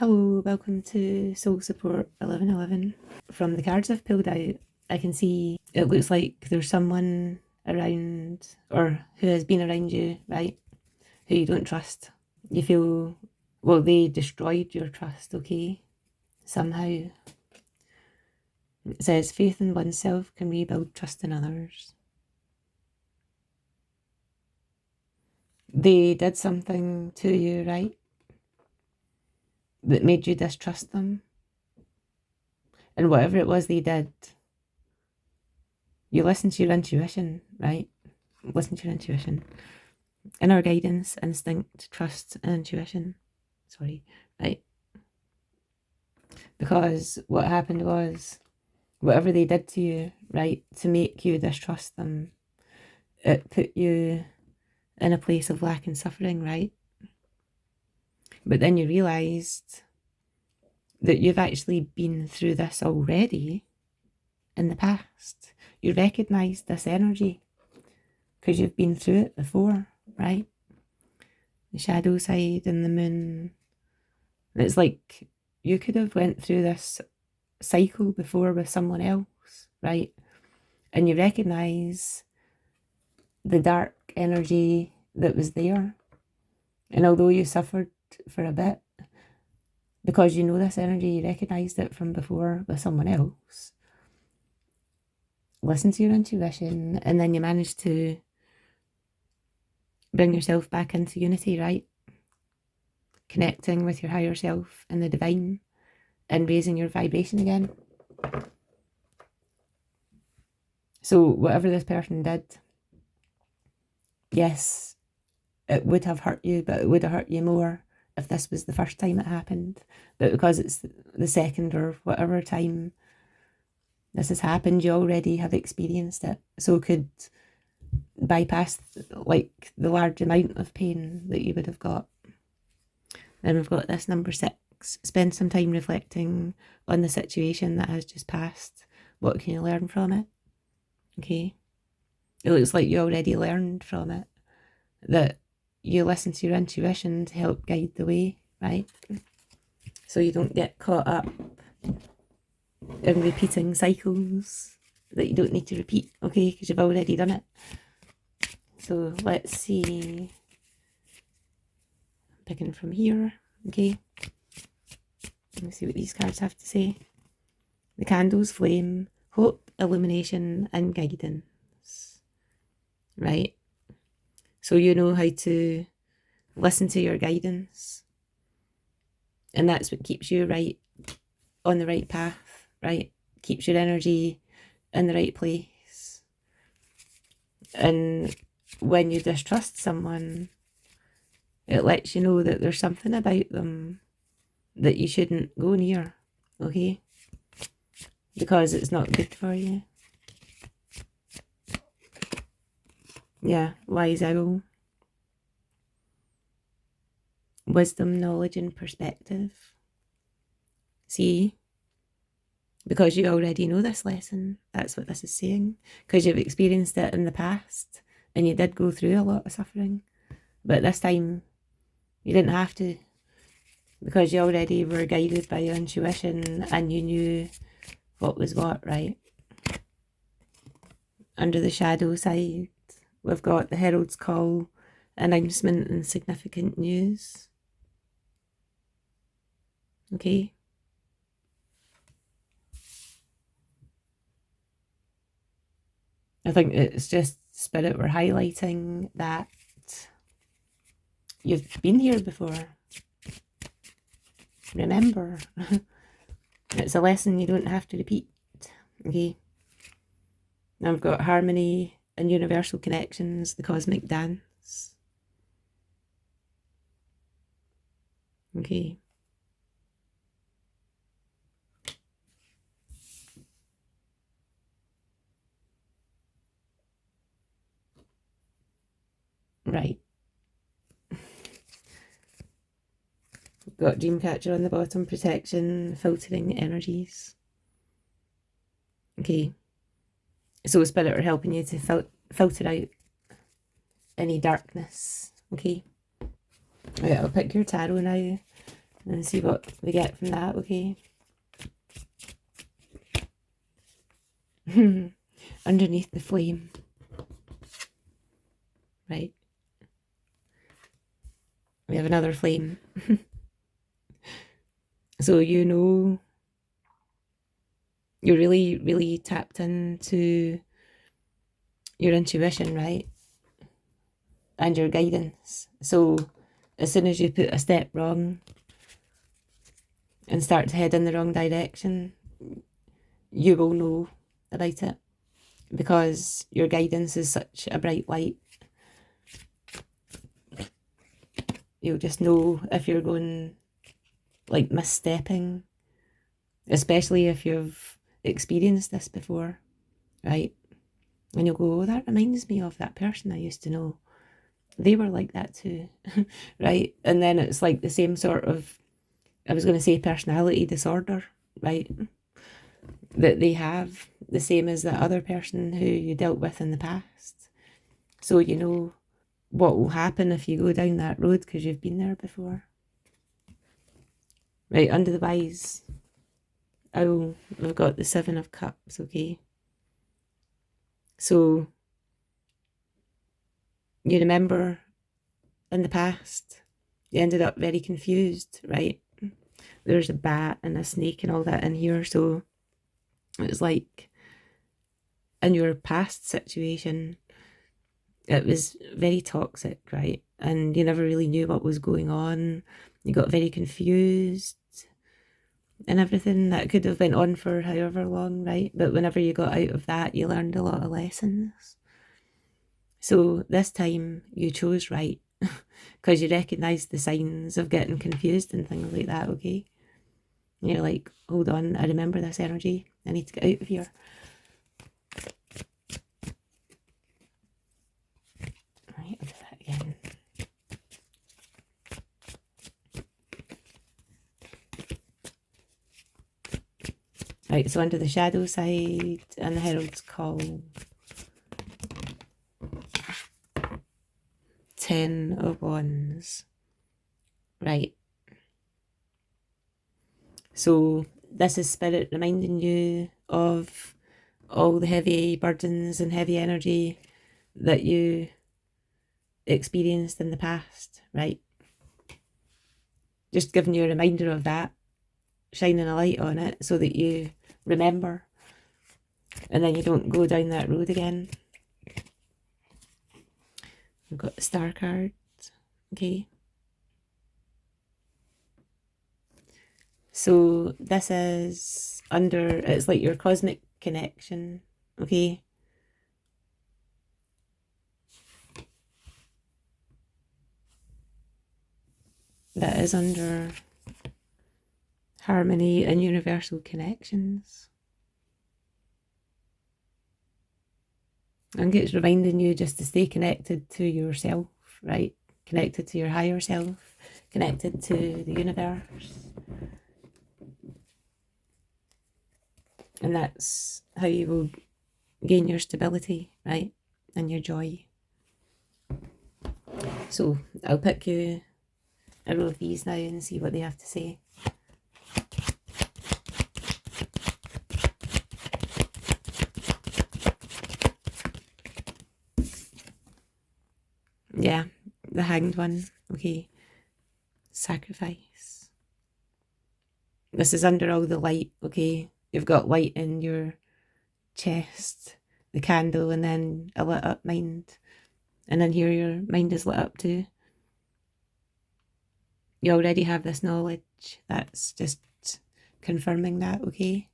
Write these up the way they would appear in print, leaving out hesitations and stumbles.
Hello, welcome to Soul Support 1111. From the cards I've pulled out, I can see it looks like there's someone around or who has been around you, right? Who you don't trust. You feel, well, they destroyed your trust, okay? Somehow. It says faith in oneself can rebuild trust in others. They did something to you, right? That made you distrust them. And whatever it was they did, you listen to your intuition, right? Listen to your intuition. Inner guidance, instinct, trust, and intuition. Sorry, right? Because what happened was, whatever they did to you, right, to make you distrust them, it put you in a place of lack and suffering, right? But then you realised that you've actually been through this already in the past. You recognised this energy because you've been through it before, right? The shadow side and the moon. It's like you could have went through this cycle before with someone else, right? And you recognise the dark energy that was there. And although you suffered for a bit, because you know this energy, you recognised it from before with someone else. Listen to your intuition, and then you managed to bring yourself back into unity, right? Connecting with your higher self and the divine and raising your vibration again. So whatever this person did, yes, it would have hurt you, but it would have hurt you more if this was the first time it happened. But because it's the second or whatever time this has happened, you already have experienced it. So could bypass like the large amount of pain that you would have got. Then we've got this number 6. Spend some time reflecting on the situation that has just passed. What can you learn from it? Okay. It looks like you already learned from it. That you listen to your intuition to help guide the way, right? So you don't get caught up in repeating cycles that you don't need to repeat, okay? Because you've already done it. So let's see. Picking from here, okay? Let's see what these cards have to say. The candles flame, hope, illumination, and guidance. Right? So you know how to listen to your guidance. And that's what keeps you right on the right path, right? Keeps your energy in the right place. And when you distrust someone, it lets you know that there's something about them that you shouldn't go near, okay? Because it's not good for you. Yeah, wise owl. Wisdom, knowledge, and perspective. See? Because you already know this lesson. That's what this is saying. Because you've experienced it in the past and you did go through a lot of suffering. But this time, you didn't have to. Because you already were guided by your intuition and you knew what was what, right? Under the shadow side, we've got the Herald's Call, announcement and significant news. Okay? I think it's just Spirit we're highlighting that you've been here before. Remember, it's a lesson you don't have to repeat. Okay? Now I've got harmony and universal connections, the cosmic dance. Okay. Right. Got Dreamcatcher on the bottom, protection, filtering energies. Okay. So Spirit are helping you to filter out any darkness. Okay. Right, I'll pick your tarot now. and see what we get from that, okay? Underneath the flame, right? We have another flame. So you know you're really, really tapped into your intuition, right? And your guidance. So as soon as you put a step wrong and start to head in the wrong direction, you will know about it, because your guidance is such a bright light. You'll just know if you're going, like, misstepping, especially if you've experienced this before, right? And you'll go, oh, that reminds me of that person I used to know. They were like that too, right? And then it's like the same sort of, I was going to say personality disorder, right? That they have, the same as that other person who you dealt with in the past. So you know what will happen if you go down that road because you've been there before. Right, under the wise, we've got the 7 of Cups, okay? So you remember in the past, you ended up very confused, right? There's a bat and a snake and all that in here, so it's like in your past situation, it was very toxic, right? And you never really knew what was going on. You got very confused and everything. That could have went on for however long, right? But whenever you got out of that, you learned a lot of lessons. So this time you chose right, because you recognised the signs of getting confused and things like that, okay? And you're like, hold on, I remember this energy. I need to get out of here. Right, I'll do that again. Right, so under the shadow side and the Herald's Call. 10 of Wands. Right. So this is Spirit reminding you of all the heavy burdens and heavy energy that you experienced in the past, right? Just giving you a reminder of that, shining a light on it so that you remember and then you don't go down that road again. We've got the Star card, okay? So this is under, it's like your cosmic connection, okay? That is under harmony and universal connections. And it's reminding you just to stay connected to yourself, right? Connected to your higher self, connected to the universe. And that's how you will gain your stability, right? And your joy. So I'll pick you a row of these now and see what they have to say. Yeah, the Hanged one, okay. Sacrifice. This is under all the light, okay? You've got light in your chest, the candle, and then a lit up mind. And then here your mind is lit up too. You already have this knowledge. That's just confirming that, okay?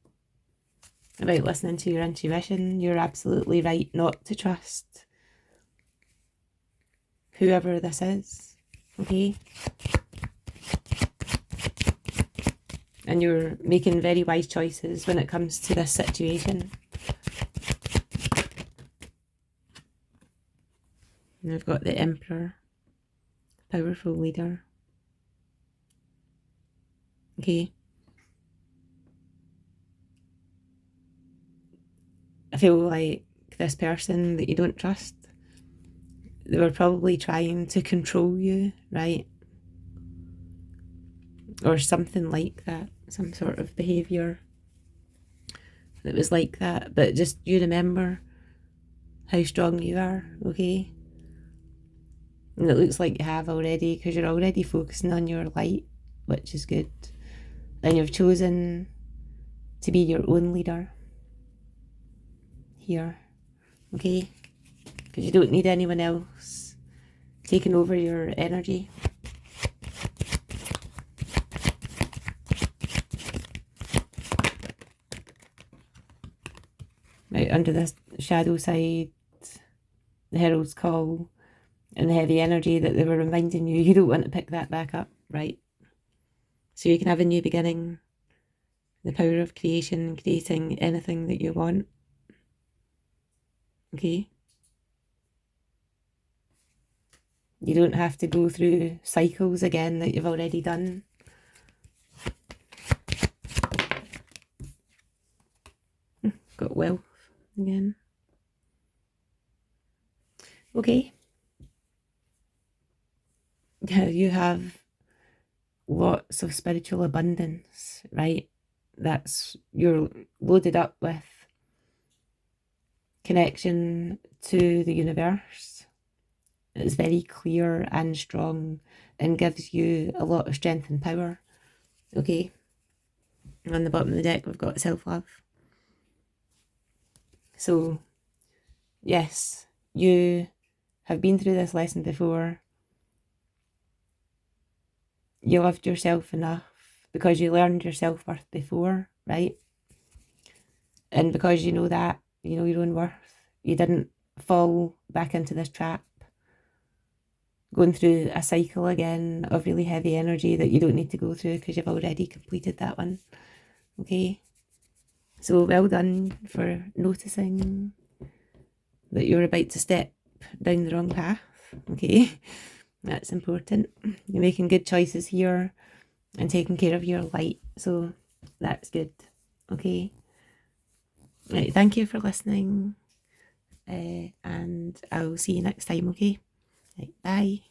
About listening to your intuition. You're absolutely right not to trust whoever this is, okay? And you're making very wise choices when it comes to this situation. And we've got the Emperor, powerful leader. Okay. I feel like this person that you don't trust, they were probably trying to control you, right? or something like that, some sort of behaviour that was like that. But just you remember how strong you are, okay? And it looks like you have already, because you're already focusing on your light, which is good. And you've chosen to be your own leader here, okay? Because you don't need anyone else taking over your energy. Right, under this shadow side, the Herald's Call, and the heavy energy that they were reminding you, you don't want to pick that back up, right? So you can have a new beginning, the power of creation, creating anything that you want, okay? You don't have to go through cycles again that you've already done. Got wealth again. Okay. You have lots of spiritual abundance, right? You're loaded up with connection to the universe. It's very clear and strong and gives you a lot of strength and power, okay? On the bottom of the deck, we've got self-love. So, yes, you have been through this lesson before. You loved yourself enough because you learned your self-worth before, right? And because you know that, you know your own worth, you didn't fall back into this trap, going through a cycle again of really heavy energy that you don't need to go through because you've already completed that one, okay? So well done for noticing that you're about to step down the wrong path, okay? That's important. You're making good choices here and taking care of your light, so that's good, okay? Right, thank you for listening, and I'll see you next time, okay? Right, bye.